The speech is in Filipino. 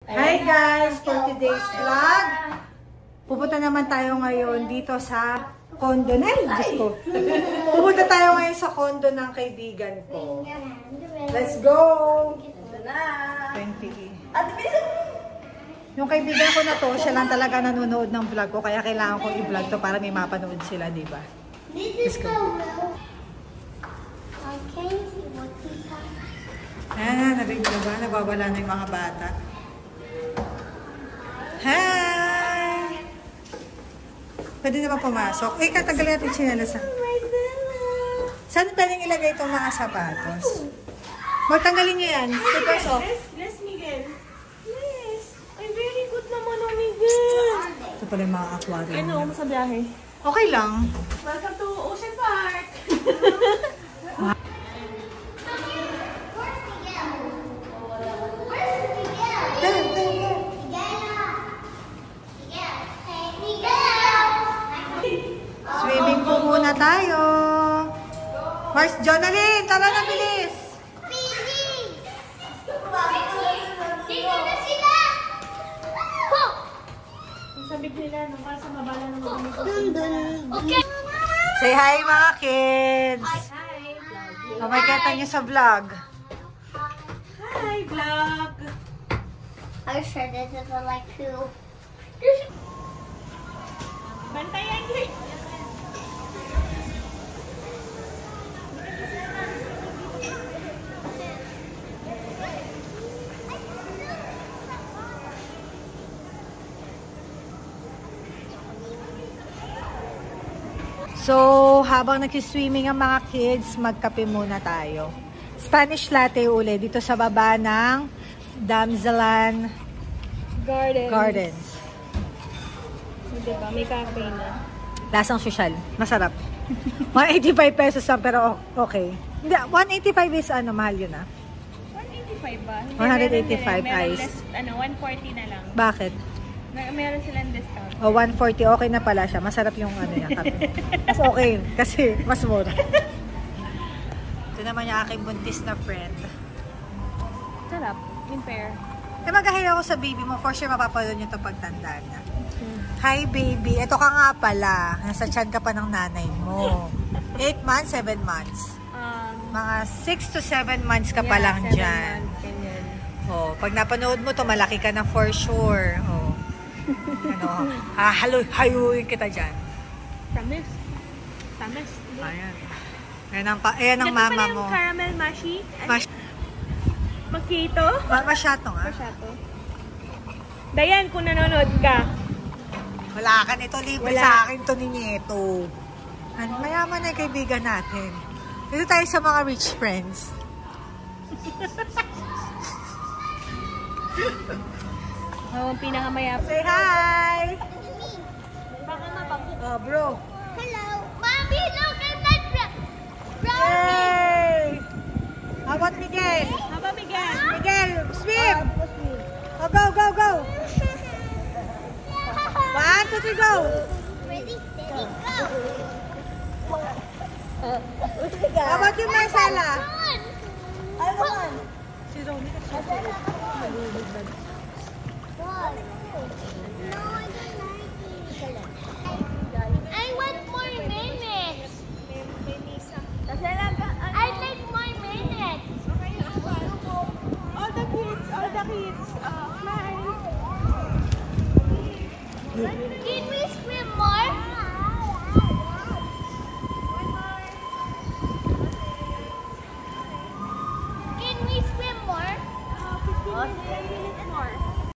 Hi guys! For today's vlog, pupunta naman tayo ngayon dito sa condo. Ay, Diyos ko! Pupunta tayo ngayon sa condo ng kaibigan ko. Let's go! 20. Yung kaibigan ko na to, siya lang talaga nanonood ng vlog ko, kaya kailangan kong i-vlog to para may mapanood sila, diba? Let's go! Ayan, narinig na ba? Nabawala na yung mga bata. Hi! Pwede na ba pumasok? Eh, katagal natin sinalasan. Saan pwedeng ilagay itong mga sapatos? Magtanggalin niyo yan. Super soft. Yes, Miguel. Yes. Ay, very good naman ang Miguel. Ito pala yung mga aquarium. Ano, sa biyahe? Okay lang. Welcome to Ocean Park. Swimming pool muna tayo. Mars, Jonalyn, tara na, bilis. Sabig nila, nung para sa mabala ng mga Okay. Say hi, mga kids. Hi. Makikita niyo sa vlog. Hi, vlog. I'm sure this is like two. Bantayan ko. So, habang nag-swimming ang mga kids, magkape muna tayo. Spanish latte uli dito sa baba ng Damsalan Gardens. Diba, may cafe na. Lasang sosyal. Masarap. 185 pesos lang, pero okay. Hindi, 185 is ano, mahal yun ah. 185 ba? 185 meron ice. less, 140 na lang. Bakit? Meron silang discount. O, 140. Okay na pala siya. Masarap yung ano niya, kape. Mas okay yun, kasi mas mura. Ito naman yung aking buntis na friend. Sarap. In pair. Eh, mag-ahira ako sa baby mo. For sure, mapapanood nyo ito pagtanda na. Hi, baby. Ito ka nga pala. Nasa tiyan ka pa ng nanay mo. 8 months, 7 months. Mga 6 to 7 months ka pa lang dyan. Oh, pag napanood mo to, malaki ka na for sure. Oh. Ano, hayuin kita dyan. Promise. Promise. Ayan. Ayan ang mama mo. Caramel mashi. Makito. Masyato nga. Masyato. Dayan, kung nanonood ka. Wala ka nito, libre sa akin to ni Nieto. Mayaman na yung kaibigan natin. Dito tayo sa mga rich friends. Oo, pinakamayap. Say hi! Baka mapapit. Oh, bro. Hello, mommy. Look at that brownie. Yay! How about Miguel? How about Miguel? Miguel, swim! Oh, go, go, go! 1, 2, 3, go! Ready, steady, go. How about you, Marcela? Run. Si Ronnie kasi. Run. No, I don't like it. I want more minutes. I'd like more minutes. All the kids. Smile. Can we swim more? Can we swim more? 15 minutes more.